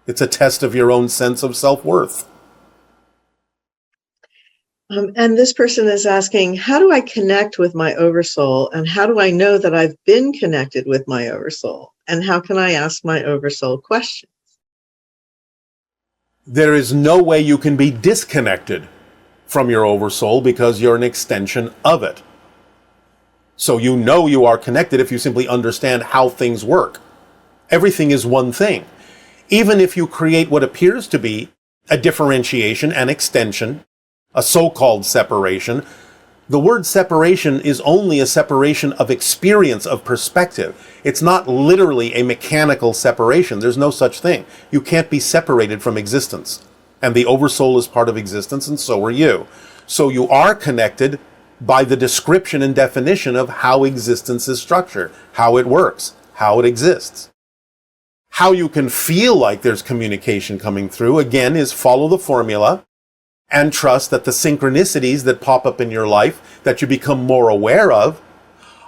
It's a test of your own sense of self-worth. And this person is asking, how do I connect with my oversoul? And how do I know that I've been connected with my oversoul? And how can I ask my oversoul questions? There is no way you can be disconnected from your oversoul because you're an extension of it. So you know you are connected if you simply understand how things work. Everything is one thing. Even if you create what appears to be a differentiation, an extension, a so-called separation, the word separation is only a separation of experience, of perspective. It's not literally a mechanical separation. There's no such thing. You can't be separated from existence. And the oversoul is part of existence, and so are you. So you are connected by the description and definition of how existence is structured, how it works, how it exists. How you can feel like there's communication coming through, again, is follow the formula and trust that the synchronicities that pop up in your life that you become more aware of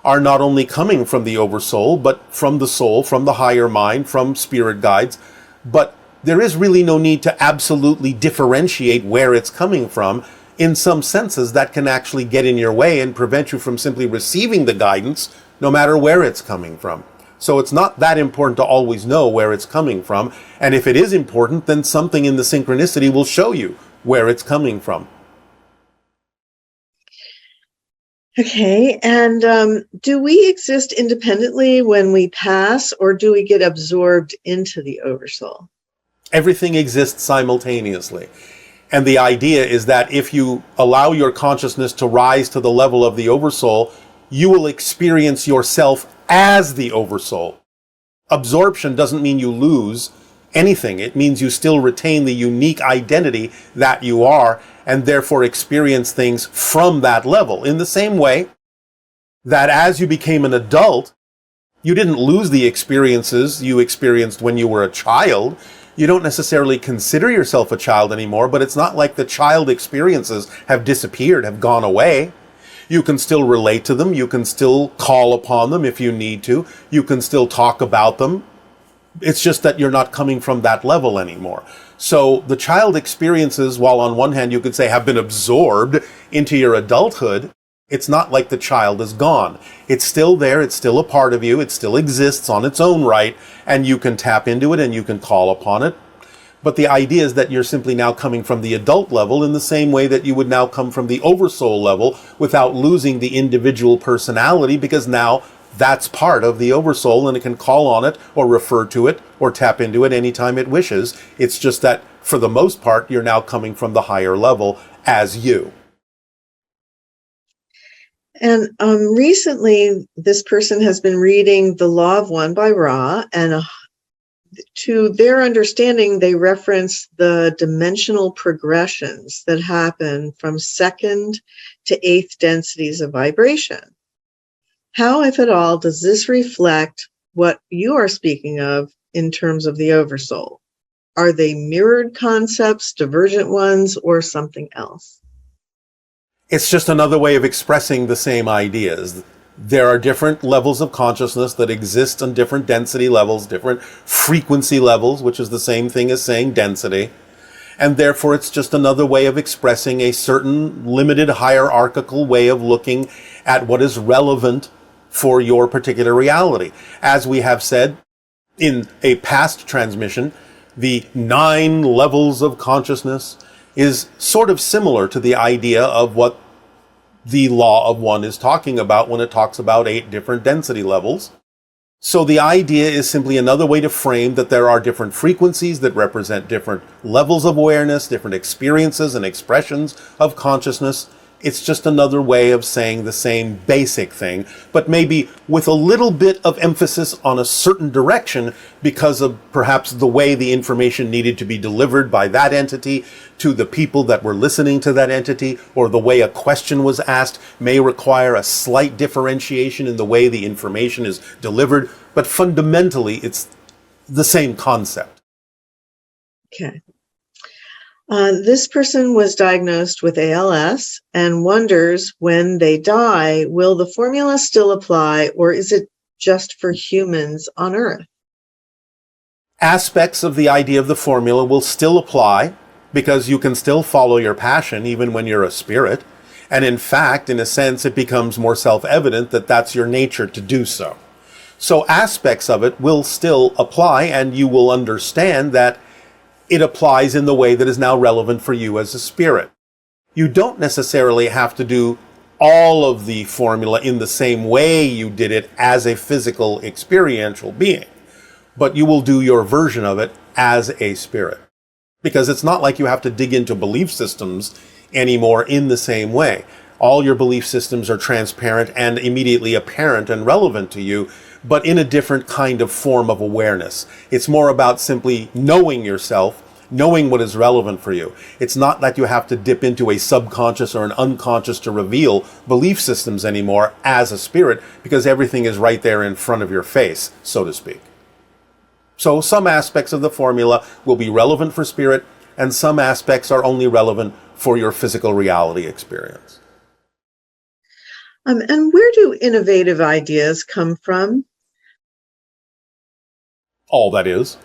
are not only coming from the oversoul, but from the soul, from the higher mind, from spirit guides. But there is really no need to absolutely differentiate where it's coming from. In some senses, that can actually get in your way and prevent you from simply receiving the guidance, no matter where it's coming from. So it's not that important to always know where it's coming from. And if it is important, then something in the synchronicity will show you where it's coming from. Okay, and do we exist independently when we pass, or do we get absorbed into the oversoul? Everything exists simultaneously. And the idea is that if you allow your consciousness to rise to the level of the oversoul, you will experience yourself as the oversoul. Absorption doesn't mean you lose anything. It means you still retain the unique identity that you are, and therefore experience things from that level. In the same way that as you became an adult, you didn't lose the experiences you experienced when you were a child. You don't necessarily consider yourself a child anymore, but it's not like the child experiences have disappeared, have gone away. You can still relate to them. You can still call upon them if you need to. You can still talk about them. It's just that you're not coming from that level anymore. So the child experiences, while on one hand you could say have been absorbed into your adulthood, it's not like the child is gone. It's still there. It's still a part of you. It still exists on its own right, and you can tap into it and you can call upon it. But the idea is that you're simply now coming from the adult level in the same way that you would now come from the oversoul level without losing the individual personality, because now that's part of the oversoul and it can call on it or refer to it or tap into it anytime it wishes. It's just that for the most part, you're now coming from the higher level as you. And recently, this person has been reading The Law of One by Ra, and to their understanding, they reference the dimensional progressions that happen from second to eighth densities of vibration. How, if at all, does this reflect what you are speaking of in terms of the oversoul? Are they mirrored concepts, divergent ones, or something else? It's just another way of expressing the same ideas. There are different levels of consciousness that exist on different density levels, different frequency levels, which is the same thing as saying density. And therefore, it's just another way of expressing a certain limited hierarchical way of looking at what is relevant for your particular reality. As we have said in a past transmission, the 9 levels of consciousness is sort of similar to the idea of what the Law of One is talking about when it talks about 8 different density levels. So the idea is simply another way to frame that there are different frequencies that represent different levels of awareness, different experiences and expressions of consciousness. It's just another way of saying the same basic thing, but maybe with a little bit of emphasis on a certain direction because of perhaps the way the information needed to be delivered by that entity to the people that were listening to that entity, or the way a question was asked may require a slight differentiation in the way the information is delivered, but fundamentally it's the same concept. Okay. This person was diagnosed with ALS and wonders, when they die, will the formula still apply, or is it just for humans on Earth? Aspects of the idea of the formula will still apply because you can still follow your passion even when you're a spirit. And in fact, in a sense, it becomes more self-evident that that's your nature to do so. So aspects of it will still apply, and you will understand that it applies in the way that is now relevant for you as a spirit. You don't necessarily have to do all of the formula in the same way you did it as a physical experiential being, but you will do your version of it as a spirit. Because it's not like you have to dig into belief systems anymore in the same way. All your belief systems are transparent and immediately apparent and relevant to you, but in a different kind of form of awareness. It's more about simply knowing yourself, knowing what is relevant for you. It's not that you have to dip into a subconscious or an unconscious to reveal belief systems anymore as a spirit, because everything is right there in front of your face, so to speak. So some aspects of the formula will be relevant for spirit, and some aspects are only relevant for your physical reality experience. And where do innovative ideas come from? All that is.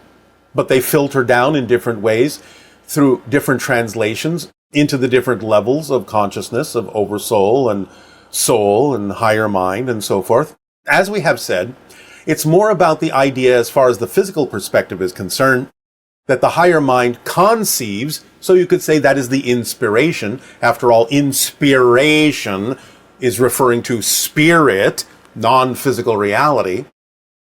But they filter down in different ways through different translations into the different levels of consciousness, of oversoul and soul and higher mind and so forth. As we have said, it's more about the idea as far as the physical perspective is concerned, that the higher mind conceives, so you could say that is the inspiration. After all, inspiration is referring to spirit, non-physical reality.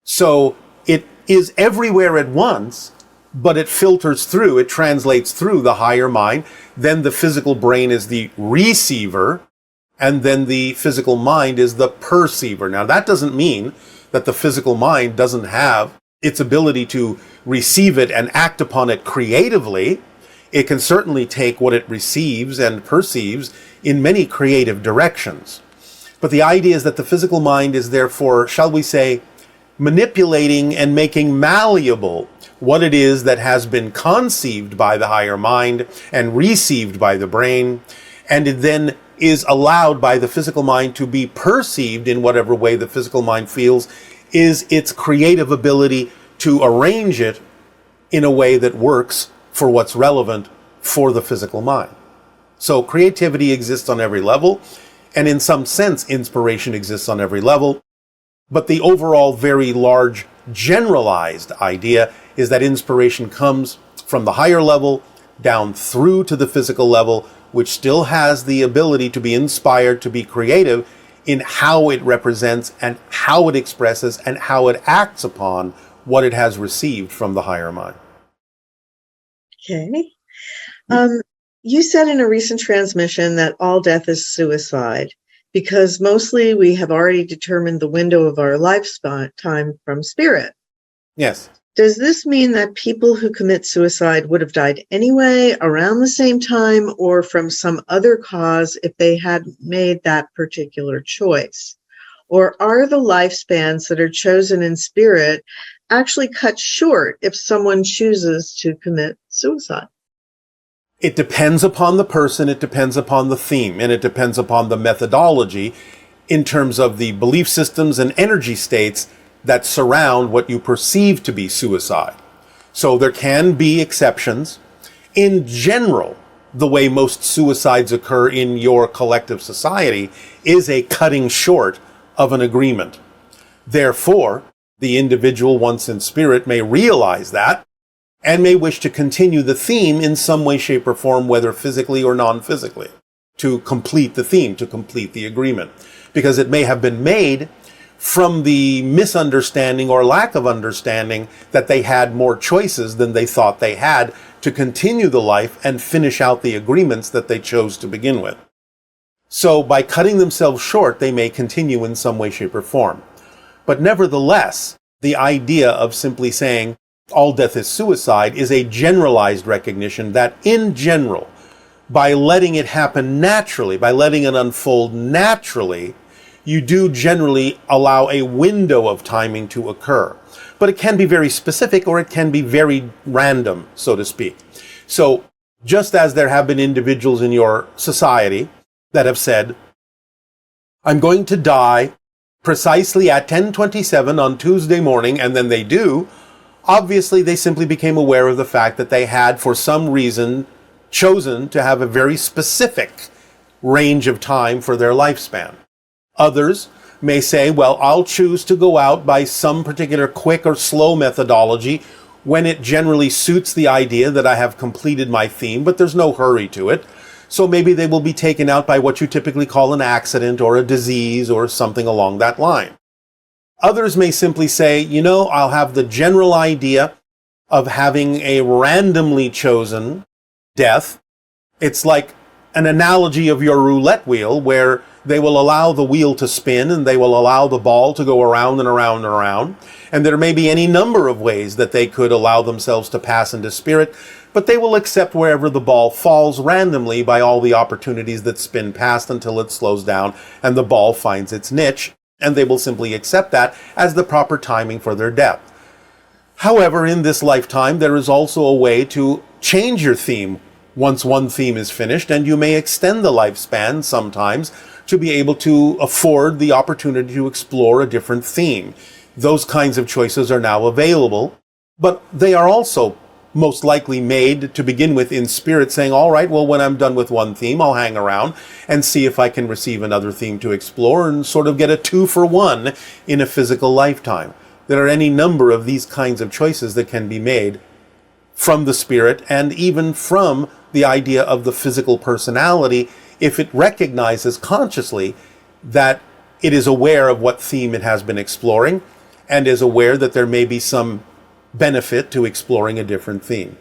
So it is everywhere at once, but it filters through, it translates through the higher mind. Then the physical brain is the receiver, and then the physical mind is the perceiver. Now, that doesn't mean that the physical mind doesn't have its ability to receive it and act upon it creatively. It can certainly take what it receives and perceives in many creative directions. But the idea is that the physical mind is therefore, shall we say, manipulating and making malleable what it is that has been conceived by the higher mind and received by the brain, and it then is allowed by the physical mind to be perceived in whatever way the physical mind feels is its creative ability to arrange it in a way that works for what's relevant for the physical mind. So creativity exists on every level, and in some sense, inspiration exists on every level. But the overall very large generalized idea is that inspiration comes from the higher level down through to the physical level, which still has the ability to be inspired, to be creative in how it represents and how it expresses and how it acts upon what it has received from the higher mind. Okay. You said in a recent transmission that all death is suicide, because mostly we have already determined the window of our lifetime from spirit. Yes. Does this mean that people who commit suicide would have died anyway, around the same time, or from some other cause if they had made that particular choice? Or are the lifespans that are chosen in spirit actually cut short if someone chooses to commit suicide? It depends upon the person, it depends upon the theme, and it depends upon the methodology in terms of the belief systems and energy states that surround what you perceive to be suicide. So there can be exceptions. In general, the way most suicides occur in your collective society is a cutting short of an agreement. Therefore, the individual, once in spirit, may realize that and may wish to continue the theme in some way, shape, or form, whether physically or non-physically, to complete the theme, to complete the agreement. Because it may have been made from the misunderstanding or lack of understanding that they had more choices than they thought they had to continue the life and finish out the agreements that they chose to begin with. So by cutting themselves short, they may continue in some way, shape, or form. But nevertheless, the idea of simply saying all death is suicide is a generalized recognition that in general, by letting it happen naturally, by letting it unfold naturally, you do generally allow a window of timing to occur. But it can be very specific or it can be very random, so to speak. So just as there have been individuals in your society that have said, I'm going to die precisely at 10:27 on Tuesday morning, and then they do, Obviously, they simply became aware of the fact that they had, for some reason, chosen to have a very specific range of time for their lifespan. Others may say, well, I'll choose to go out by some particular quick or slow methodology when it generally suits the idea that I have completed my theme, but there's no hurry to it. So maybe they will be taken out by what you typically call an accident or a disease or something along that line. Others may simply say, I'll have the general idea of having a randomly chosen death. It's like an analogy of your roulette wheel, where they will allow the wheel to spin and they will allow the ball to go around and around and around. And there may be any number of ways that they could allow themselves to pass into spirit, but they will accept wherever the ball falls randomly by all the opportunities that spin past until it slows down and the ball finds its niche, and they will simply accept that as the proper timing for their death. However, in this lifetime, there is also a way to change your theme once one theme is finished, and you may extend the lifespan sometimes to be able to afford the opportunity to explore a different theme. Those kinds of choices are now available, but they are also most likely made to begin with in spirit, saying, all right, well, when I'm done with one theme, I'll hang around and see if I can receive another theme to explore and sort of get a 2-for-1 in a physical lifetime. There are any number of these kinds of choices that can be made from the spirit and even from the idea of the physical personality, if it recognizes consciously that it is aware of what theme it has been exploring and is aware that there may be some benefit to exploring a different theme.